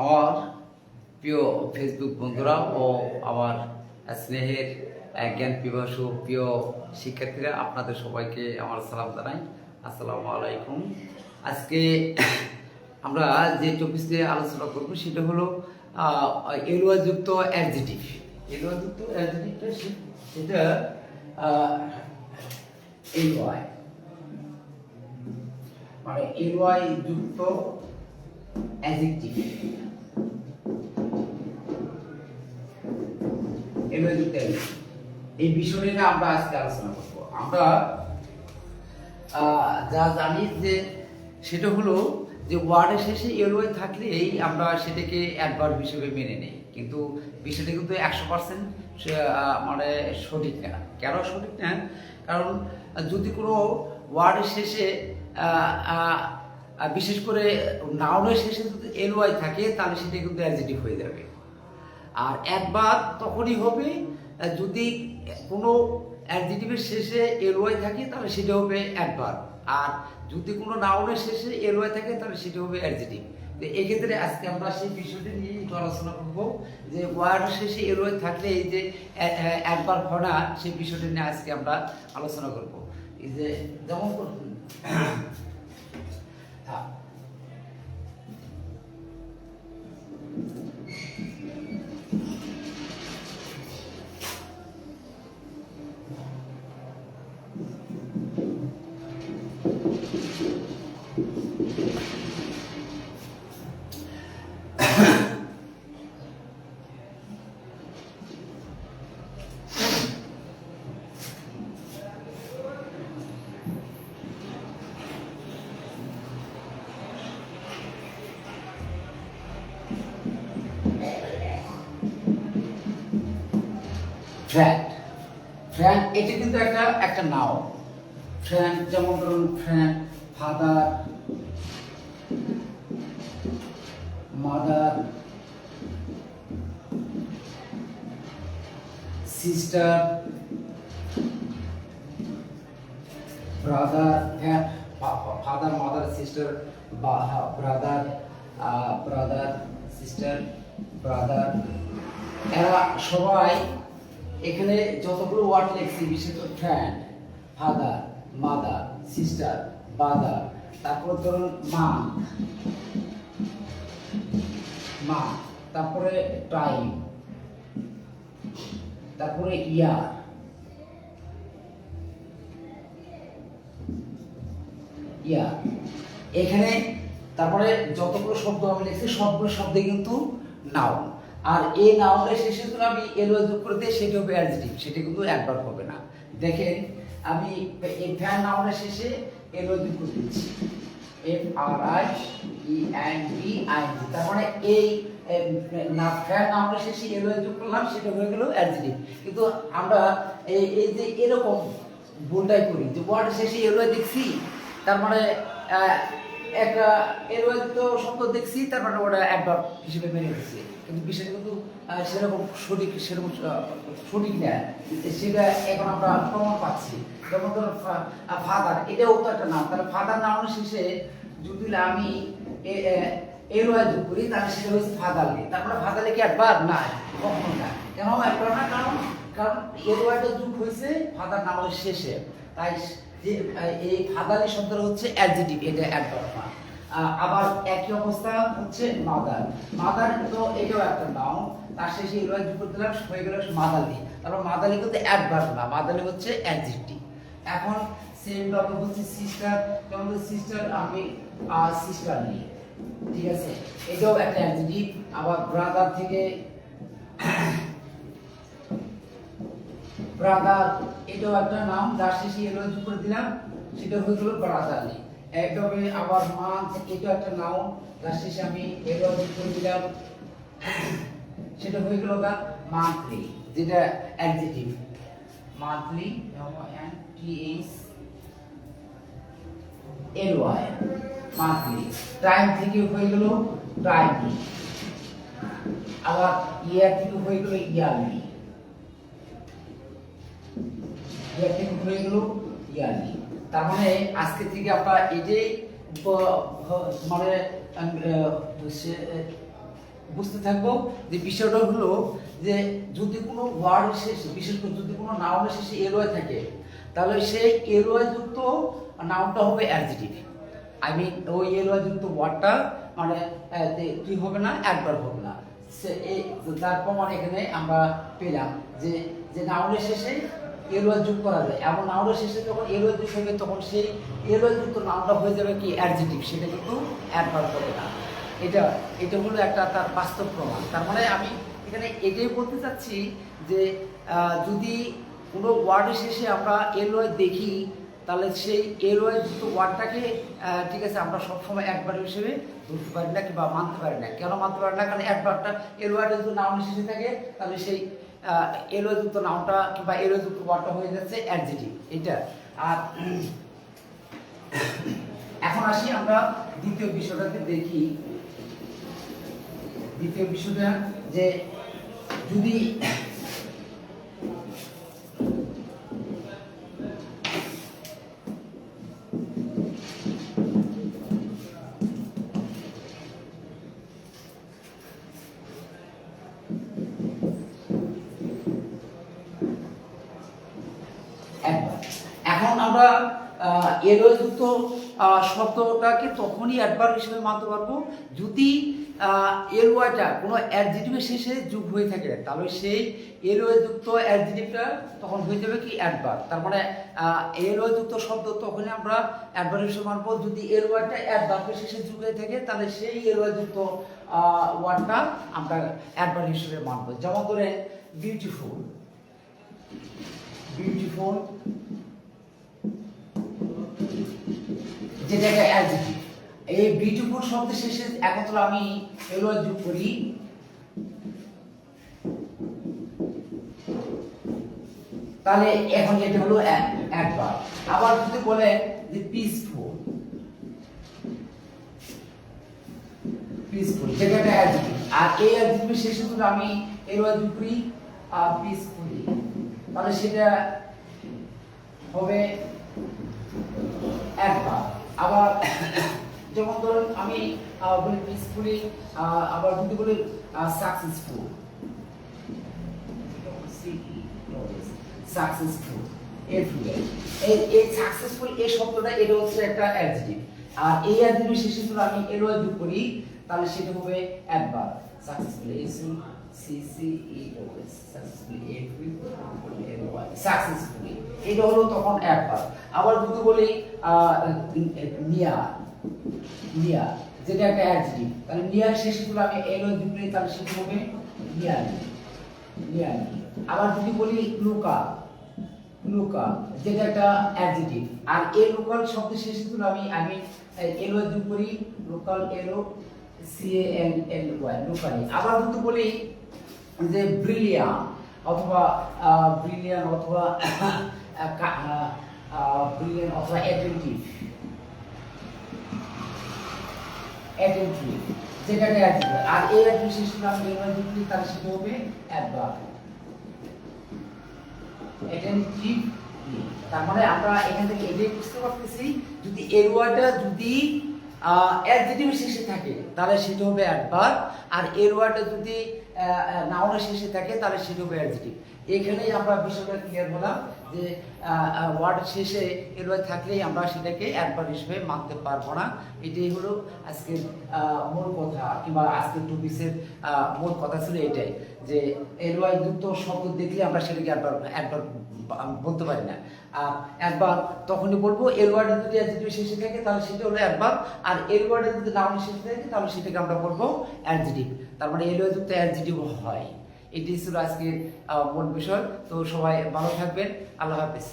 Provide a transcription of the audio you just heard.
আমার প্রিয় ফেসবুক বন্ধুরা ও আমার স্নেহের জ্ঞান পিপাসু প্রিয় শিক্ষার্থীরা, আপনাদের সবাইকে আমার সালাম জানাই। আসসালামু আলাইকুম। আজকে আমরা যে টপিক নিয়ে আলোচনা করব সেটা হলো এলওয়াযুক্ত অ্যাডজেটিভ। এলওয়াযুক্ত অ্যাডজেটিভটা সেটা এলওয়াই, মানে এলওয়াই যুক্ত অ্যাডজেক্টিভ। এই বিষয় নিয়ে আমরা আজকে আলোচনা করব। আমরা যা জানি যে সেটা হলো যে ওয়ার্ডের শেষে এলওয়াই থাকলেই আমরা সেটাকে অ্যাডভার্ব হিসেবে মেনে নিই, কিন্তু বিষয়টা কিন্তু 100% মানে সঠিক না। কেন সঠিক না? কারণ যদি কোনো ওয়ার্ডের শেষে বিশেষ করে নাউনের শেষে যদি এলওয়াই থাকে তাহলে সেটা কিন্তু অ্যাডজেক্টিভ হয়ে যাবে। আর অ্যাডভার্ব তখনই হবে যদি কোনো অ্যাডজেক্টিভের শেষে এলওয়াই থাকে তাহলে সেটা হবে অ্যাডভার্ব, আর যদি কোনো নাউনের শেষে এলওয়াই থাকে তাহলে সেটা হবে অ্যাডজেক্টিভ। তো এক্ষেত্রে আজকে আমরা সেই বিষয়টি নিয়ে একটু আলোচনা করবো যে ওয়ার্ড শেষে এলওয়াই থাকলে এই যে অ্যাডভার্ব হয় না, সেই বিষয়টি নিয়ে আজকে আমরা আলোচনা করবো। এই যে যেমন ফ্রেন্ড, ফ্রেন্ড এটা কিন্তু একটা নাউন। ফ্রেন্ড যেমন ধরুন friend, father, mother, sister, brother, father, mother, sister, brother, brother, sister, brother, এরা সবাই এখানে যতগুলো ওয়ার্ড লিখছি, বিশেষ করে friend, father, mother, sister, brother, তারপর ধরুন মা, তারপরে টাইম, তারপরে ইয়ার, এখানে তারপরে যতগুলো শব্দ আমি লিখছি সবগুলো শব্দে কিন্তু নাউন। আর এই নাউনের শেষে যদি আমি এলওয়াই যোগ করে দিই সেটা হবে অ্যাডজেক্টিভ, সেটা কিন্তু অ্যাডভার্ব হবে না। দেখেন আমি এই ফ্যান নাউনের শেষে এলওয়াই যোগ করে দিচ্ছি, FRIEND, তার মানে এই ফ্যান নাউনের শেষে এলওয়াই যোগ করলাম, সেটা হয়ে গেল অ্যাডজেক্টিভ। কিন্তু আমরা এই যে এরকম ভুলটাই করি যে ওয়ার্ড শেষে এলওয়াই দেখছি, তার মানে একটা এলওয়াই তো শব্দ দেখছি, তার মানে ওটা অ্যাডভার্ব হিসেবে মেনে নিচ্ছি, কিন্তু বিষয়টা কিন্তু সেরকম সঠিক না। সেটা এখন আমরা প্রমাণ পাচ্ছি। যেমন ধরো ফাদার, এটাও তো একটা নাম, তাহলে ফাদার নামের শেষে যদি আমি এলওয়াই যোগ করি তাহলে সেটা হচ্ছে ফাদারলি। তারপরে ফাদারলি কি অ্যাডভার্ব? না, কখনো না। কেন অ্যাডভার্ব না? কারণ এলওয়াইটা যোগ হয়েছে ফাদার নামের শেষে, তাই যে এই ফাদারলি শব্দটা হচ্ছে অ্যাডজেক্টিভ, এটা অ্যাডভার্ব না। আবার একই অবস্থা হচ্ছে মাদার, মাদার তো এটাও একটা নাউন, তার শেষে এলওয়াই যোগ করে দিলাম, হয়ে গেল মাদারলি। তারপর মাদারলি কিন্তু অ্যাডভার্ব না, মাদারলি হচ্ছে অ্যাডজেক্টিভ। এখন সেম টপিক হচ্ছে সিস্টার, যেমন সিস্টার আমি সিস্টার নিই, ঠিক আছে, এটাও একটা অ্যাডজেক্টিভ। আবার ব্রাদার থেকে ব্রাদার, এটাও একটা নাম, যার শেষে এলওয়াই যোগ করে দিলাম, সেটা হয়ে গেল ব্রাদারলি। একভাবে আবার মান্থ, এটা একটা নাউন, যার শেষে আমি এলওয়াই যোগ করে দিলাম, সেটা হয়ে গেল মান্থলি, যেটা adjective. Monthly, MANTHLY, monthly. Time থেকে হয়ে গেল টাইমলি, আবার ইয়ার থেকে হয়ে গেল ইয়ারলি, ইয়ার থেকে হয়ে গেল ইয়ারলি। তার মানে আজকে থেকে আমরা এই যে মানে বুঝতে থাকবো যে বিষয়টা হলো যে যদি কোনো ওয়ার্ডের শেষে, বিশেষ করে যদি কোনো নাউনের শেষে এলওয়াই থাকে, তাহলে সেই এলওয়াই যুক্ত নাউনটা হবে অ্যাডজেক্টিভ। আই মিন ওই এলওয়াই যুক্ত ওয়ার্ডটা মানে কি হবে না, একবার হবে না। যার প্রমাণ এখানে আমরা পেলাম যে যে নাউনের শেষে এলওয়াই যোগ করা যায়, এমন নাউনের শেষে যখন এলওয়াই যোগ হবে তখন সেই এলওয়াই যুক্ত নাউনটা হয়ে যাবে কি অ্যাডজেক্টিভ, সেটা কিন্তু অ্যাডভার্ব হবে না। এটা হলো একটা তার বাস্তব প্রমাণ। তার মানে আমি এখানে এটাই বলতে চাচ্ছি যে যদি কোনো ওয়ার্ডের শেষে আমরা এলওয়াই দেখি, তাহলে সেই এলওয়াই যুক্ত ওয়ার্ডটাকে ঠিক আছে আমরা সবসময় একবার হিসেবে ধরতে পারি না কিংবা মানতে পারি না। কেন মানতে পারি না? কারণ একবারটা এলওয়াইটা যদি নাউন শেষে থাকে তাহলে সেই এলওয়াই যুক্ত নাউনটা কিংবা এলওয়াই যুক্ত ওয়ার্ডটা হয়ে যাচ্ছে অ্যাডজেক্টিভ। এটা আর এখন আসি আমরা দ্বিতীয় বিষয়টাতে দেখি। দ্বিতীয় বিষয়টা যে যদি এখন আমরা এলওয়াই যুক্ত শব্দটাকে তখনই অ্যাডভার্ব হিসেবে মানতে পারবো যদি এলওয়াইটা কোনো অ্যাডজেক্টিভের শেষে যোগ হয়ে থাকে, তাহলে সেই এলওয়াই যুক্ত অ্যাডজেক্টিভটা তখন হয়ে যাবে কি অ্যাডভার্ব। তার মানে এলওয়াই যুক্ত শব্দ তখনই আমরা অ্যাডভার্ব হিসেবে মানবো যদি এলওয়াইটা অ্যাডভার্বের শেষে যোগ হয়ে থাকে, তাহলে সেই এলওয়াই যুক্ত ওয়ার্ডটা আমরা অ্যাডভার্ব হিসেবে মানবো। যেমন ধরে বিউটিফুল, বিউটিফুল যেটা একটা অ্যাডজেক্টিভ। এই বিউটিফুল শব্দের শেষে একত্র আমি এলওয়াই যোগ করি, তাহলে এখন এটা হলো অ্যাডভার্ব। আবার যদি বলে যে পিসফুল, পিসফুল যেটা একটা অ্যাডজেক্টিভ, আর এই অ্যাডজেক্টিভের শেষে যদি আমি এলওয়াই যোগ করি পিসফুলি, তাহলে সেটা হবে অ্যাডভার্ব। আবার যেমন ধরুন আমি বলি পিসফুলি, আবার যদি বলি সাকসেসফুল, সাকসেসফুল এই সাকসেসফুল এই শব্দটা এটা হচ্ছে একটা অ্যাডজেক্টিভ, আর এই অ্যাডজেক্টিভের শেষে যদি আমি এলওয়াই যোগ করি তাহলে সেটা হবে অ্যাডভার্ব। সাকসেসফুল সাকসেসফুলি এটা হলো তখন অ্যাডভার্ব। আবার যদি বলি নিয়ার, নিয়ার যেটা একটা অ্যাডজেক্টিভ, তাহলে নিয়ার শেষে যদি আমি এলওয়াই যোগ করি তাহলে সেটা হবে নিয়ার, নিয়ার। আবার যদি বলি লোকাল, লোকাল যেটা একটা অ্যাডজেক্টিভ, আর এই লোকাল শব্দের শেষে যদি আমি এলওয়াই যোগ করি লোকাল, এলও CALLY লোকালি। আবার যদি বলি যে ব্রিলিয়ান্ট অথবা ব্রিলিয়ান্ট অথবা ব্রিলিয়ান্ট অথবা অ্যাটেন্টিভ, অ্যাটেন্টিভ যেটা একটা অ্যাডজেক্টিভ, আর এই অ্যাডজেক্টিভ শেষে আমি এলওয়াই যোগ করি তাহলে সেটা হবে অ্যাডভার্ব, অ্যাটেন্টিভ। তার মানে আমরা এখান থেকে এটাই বুঝতে পারতেছি যদি এলওয়াইটা যদি অ্যাডজেক্টিভের শেষে থাকে তাহলে সেটা হবে অ্যাডভার্ব, আর এলওয়াইটা যদি নাউনের শেষে থাকে তাহলে সেটা হবে অ্যাডজেক্টিভ। এখানেই আমরা বিষয়টা ক্লিয়ার হলাম যে ওয়ার্ড শেষে এলওয়াই থাকলেই আমরা সেটাকে অ্যাডভার্ব হিসেবে মানতে পারবো না। এটাই হলো আজকের মূল কথা, কিংবা আজকের টপিকের মূল কথা ছিল এটাই যে এলওয়াই যুক্ত শব্দ দেখলে আমরা সেটাকে অ্যাডভার্ব বলতে পারি না। আর অ্যাডভার্ব তখনই বলবো এলওয়ার্ড যদি অ্যাডজেক্টিভ শেষে থাকে তাহলে সেটা হলো অ্যাডভার্ব, আর এলওয়ার্ড যদি নাউন শেষে থাকে তাহলে সেটাকে আমরা বলবো অ্যাডজেক্টিভ। তার মানে এলওয়ার্ড যুক্ত অ্যাডজেক্টিভ হয়। এটি ছিল আজকের মূল বিষয়। তো সবাই ভালো থাকবেন, আল্লাহ হাফেজ।